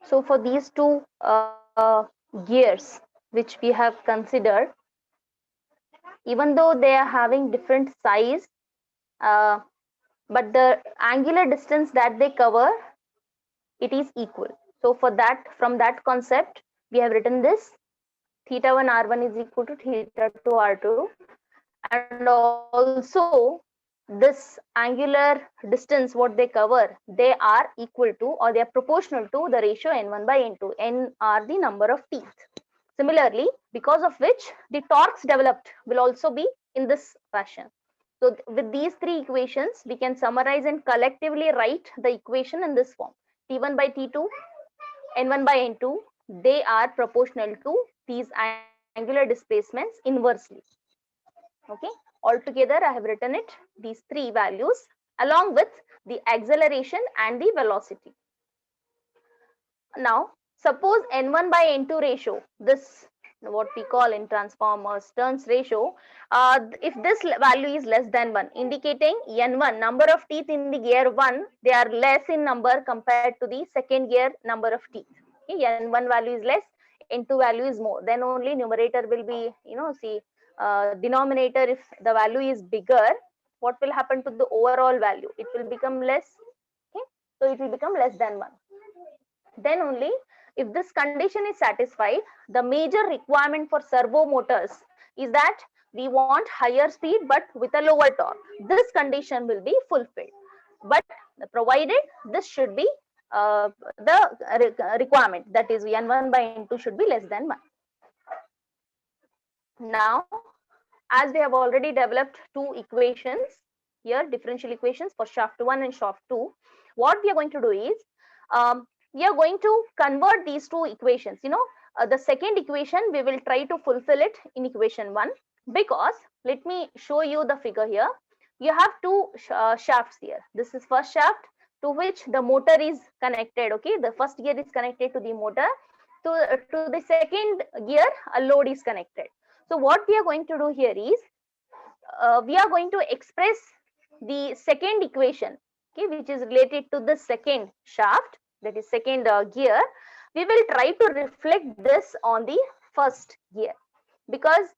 So for these two gears which we have considered, even though they are having different size, uh, but the angular distance that they cover, it is equal. So for that, from that concept, we have written this theta 1 r1 is equal to theta 2 r2, and also this angular distance what they cover, they are equal to, or they are proportional to the ratio n1 by n2. N are the number of teeth. Similarly, because of which the torques developed will also be in this fashion. So with these three equations, we can summarize and collectively write the equation in this form. T1 by T2, N1 by N2, they are proportional to these angular displacements inversely. Okay, altogether I have written it, these three values along with the acceleration and the velocity. Now, suppose N1 by N2 ratio, this what we call in transformers turns ratio, if this value is less than 1, indicating N1 number of teeth in the gear 1, they are less in number compared to the second gear number of teeth. Okay, N1 value is less, N2 value is more, then only numerator will be, see, denominator, if the value is bigger, what will happen to the overall value? It will become less. Okay, so it will become less than 1. Then only, if this condition is satisfied, the major requirement for servo motors is that we want higher speed but with a lower torque. This condition will be fulfilled, but provided this should be the requirement, that is n1 by n2 should be less than 1. Now, as we have already developed two equations here, differential equations for shaft 1 and shaft 2, what we are going to do is, we are going to convert these two equations. The second equation, we will try to fulfill it in equation 1, because let me show you the figure here. You have two shafts here. This is first shaft to which the motor is connected. Okay, the first gear is connected to the motor. To the second gear, a load is connected. So what we are going to do here is, we are going to express the second equation, okay, which is related to the second shaft, that is second gear. We will try to reflect this on the first gear, because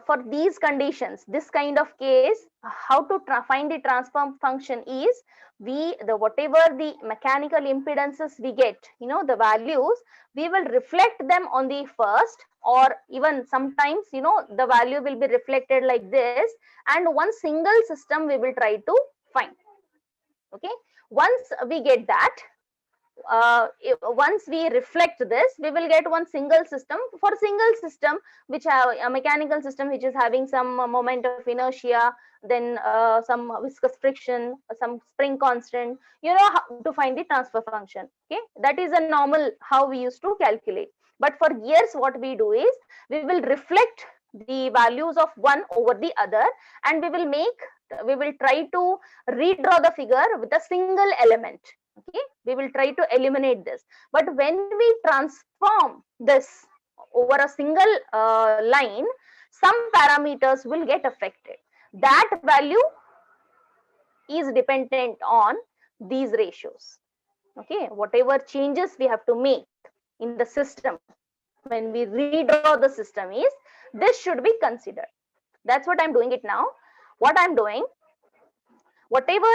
for these conditions, this kind of case, how to find the transform function is, whatever the mechanical impedances we get, the values, we will reflect them on the first, or even sometimes, the value will be reflected like this, and one single system we will try to find. Okay, once we get that, once we reflect this, we will get one single system. For single system which have a mechanical system which is having some moment of inertia, then some viscous friction, some spring constant, how to find the transfer function. Okay, that is a normal how we used to calculate. But for gears, what we do is, we will reflect the values of one over the other, and we will try to redraw the figure with a single element. Okay, we will try to eliminate this. But when we transform this over a single line, some parameters will get affected. That value is dependent on these ratios. Okay, whatever changes we have to make in the system when we redraw the system is, this should be considered. That's what I'm doing it now. What I'm doing, whatever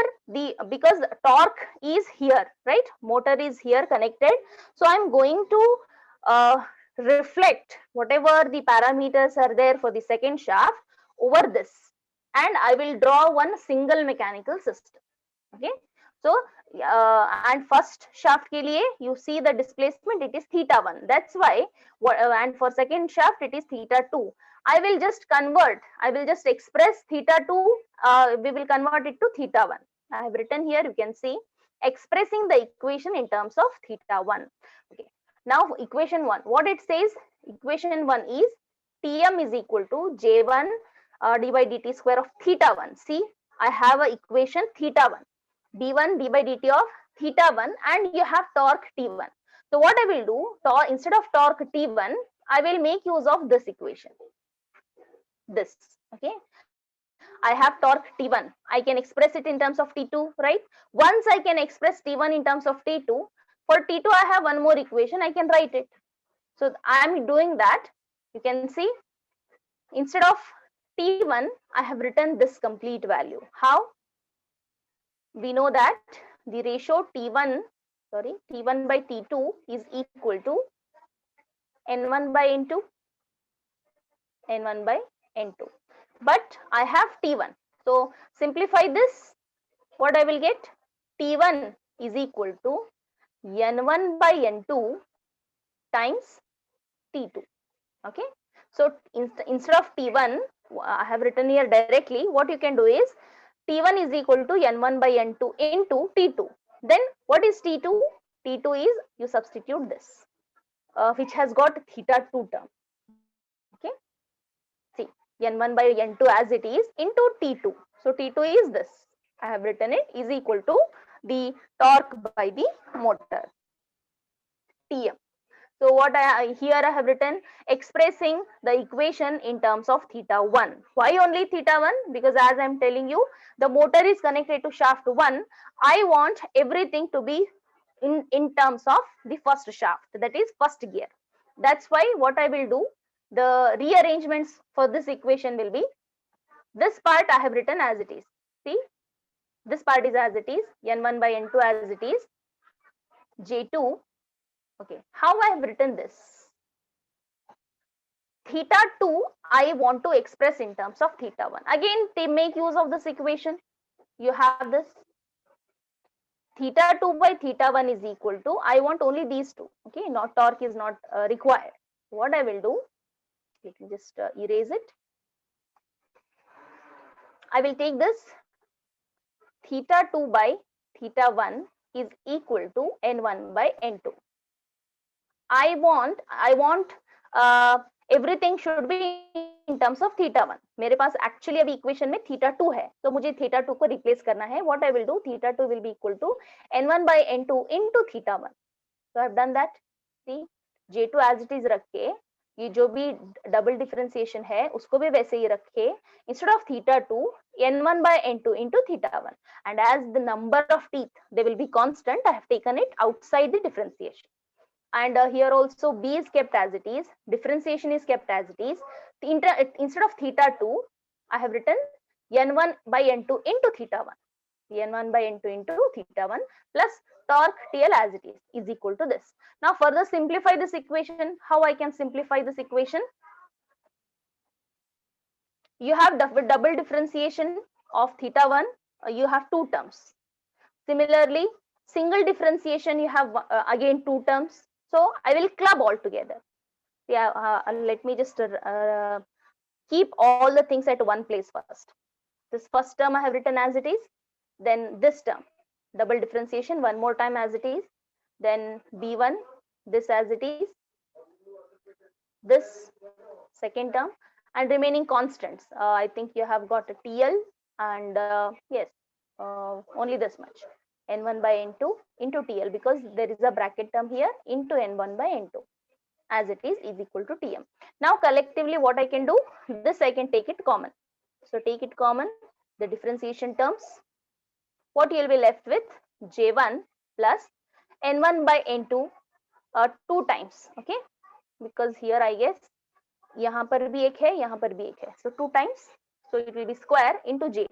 because torque is here, right, motor is here connected, so I'm going to reflect whatever the parameters are there for the second shaft over this, and I will draw one single mechanical system. Okay, so and first shaft ke liye you see the displacement, it is theta 1, that's why and for second shaft it is theta 2. I will just convert, I will just express theta 2, we will convert it to theta 1. I have written here, you can see, expressing the equation in terms of theta 1. Okay, now equation 1, what it says, equation 1 is Tm is equal to J1 d by dt square of theta 1. See, I have a equation theta 1, d1 d by dt of theta 1, and you have torque T1. So what I will do, instead of torque T1, I will make use of this equation, this. Okay, I have torque T1, I can express it in terms of T2, right? Once I can express T1 in terms of T2, For T2, I have one more equation. I can write it. So I am doing that. You can see instead of T1, I have written this complete value. How? We know that the ratio T1 by T2 is equal to N1 by N2, N1 by N2. But I have T1. So simplify this. What I will get? T1 is equal to N1 by N2 times T2. Okay. So instead of T1, I have written here directly. What you can do is T1 is equal to N1 by N2 into T2. Then what is T2? T2 is, you substitute this, which has got theta 2 term. Okay. See, N1 by N2 as it is into T2. So T2 is this. I have written it is equal to the torque by the motor, Tm. So what here I have written, expressing the equation in terms of theta 1. Why only theta 1? Because as I am telling you, the motor is connected to shaft 1. I want everything to be in terms of the first shaft, that is first gear. That's why what I will do, the rearrangements for this equation will be, this part I have written as it is. See, this part is as it is, N1 by N2 as it is, J2. Okay, how I have written this? Theta 2, I want to express in terms of theta 1. Again, they make use of this equation. You have this. Theta 2 by theta 1 is equal to, I want only these two. Okay, not torque is not required. What I will do, let me just erase it. I will take this. Theta 2 by theta 1 is equal to N1 by N2. I want everything should be in terms of theta 1. मेरे पास actually अभी equation में theta 2 है, तो मुझे theta 2 को replace करना है. What I will do, theta 2 will be equal to N1 by N2 into theta 1. So I have done that. See, J2 as it is रख के, ये जो भी double differentiation है उसको भी वैसे ही रखे. Instead of theta 2, N1 by N2 into theta 1. And as the number of teeth, they will be constant, I have taken it outside the differentiation. And here also B is kept as it is, differentiation is kept as it is. Instead of theta 2, I have written N1 by N2 into theta 1. N1 by N2 into theta 1 plus torque TL as it is equal to this. Now further simplify this equation. How I can simplify this equation? You have double differentiation of theta 1, you have two terms. Similarly, single differentiation, you have again two terms. So I will club all together. Yeah, let me just keep all the things at one place first. This first term I have written as it is. Then this term, double differentiation, one more time as it is. Then B1, this as it is. This second term, and remaining constants. I think you have got a TL and yes, only this much. N1 by N2 into TL, because there is a bracket term here, into N1 by N2 as it is equal to Tm. Now collectively what I can do, this I can take it common. So take it common, the differentiation terms. What you will be left with? J1 plus N1 by N2 two times. Okay, because here I guess यहाँ पर भी एक है, यहाँ पर भी एक है. So two times. So it will be square into J2.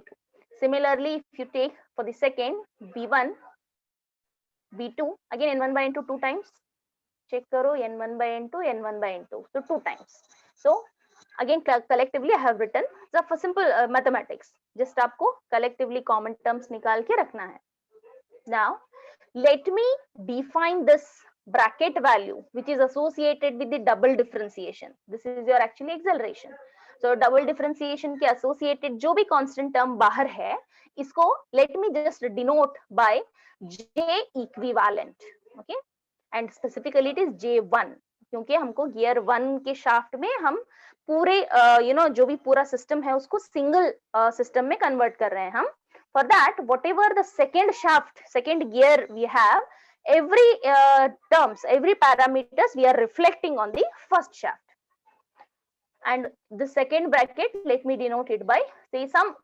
Similarly, if you take for the second B1, B2, again N1 by N2 two times. Check karo, N1 by N2, N1 by N2. So two times. So again collectively I have written. So for simple mathematics, just आपको collectively common terms निकाल के रखना है. Now let me define this bracket value which is associated with the double differentiation. This is your actually acceleration. So double differentiation के associated जो भी constant term बाहर है, इसको let me just denote by J equivalent. Okay, and specifically it is J1, क्योंकि हमको gear 1 के shaft में हम पूरे जो भी पूरा system है उसको single system में convert कर रहे हैं हम. For that, whatever the second shaft, second gear we have, every terms, every parameters we are reflecting on the first shaft. And the second bracket, let me denote it by say some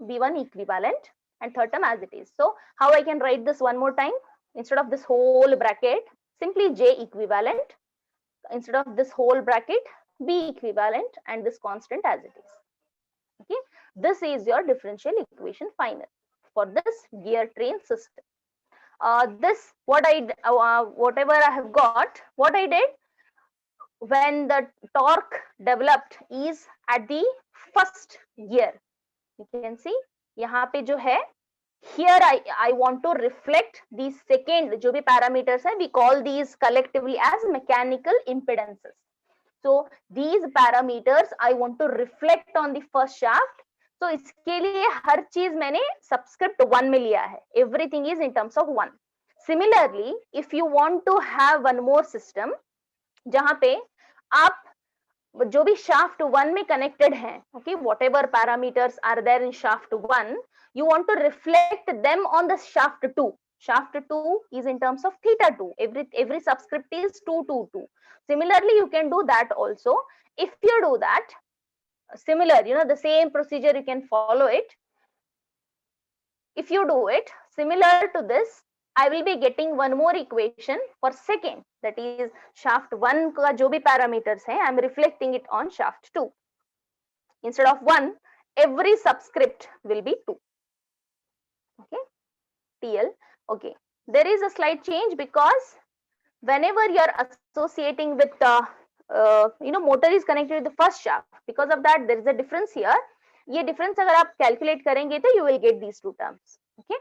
B1 equivalent and third term as it is. So how I can write this one more time? instead of this whole bracket, simply J equivalent, instead of this whole bracket, B equivalent, and this constant as it is. Okay, this is your differential equation final for this gear train system. This whatever I have got, what I did when the torque developed is at the first gear. You can see यहाँ पे जो है, here I want to reflect these second जो भी parameters है, we call these collectively as mechanical impedances. So these parameters I want to reflect on the first shaft. So इसके लिए हर चीज मैंने subscript 1 में लिया है. Everything is in terms of 1. Similarly, if you want to have one more system जहाँ पे आप जो भी shaft 1 में connected हैं, okay, whatever parameters are there in shaft 1, you want to reflect them on the shaft 2. Shaft 2 is in terms of theta 2. Every subscript is 2, 2, 2. Similarly, you can do that also. If you do that, similar, the same procedure, you can follow it. If you do it similar to this, I will be getting one more equation for second, that is shaft 1 का जो भी parameters है, I am reflecting it on shaft 2. Instead of 1, every subscript will be 2. Okay, TL. Okay, there is a slight change because whenever you are associating with the motor is connected with the first shaft, because of that there is a difference here. ये difference अगर आप calculate करेंगे तो you will get these two terms. Okay,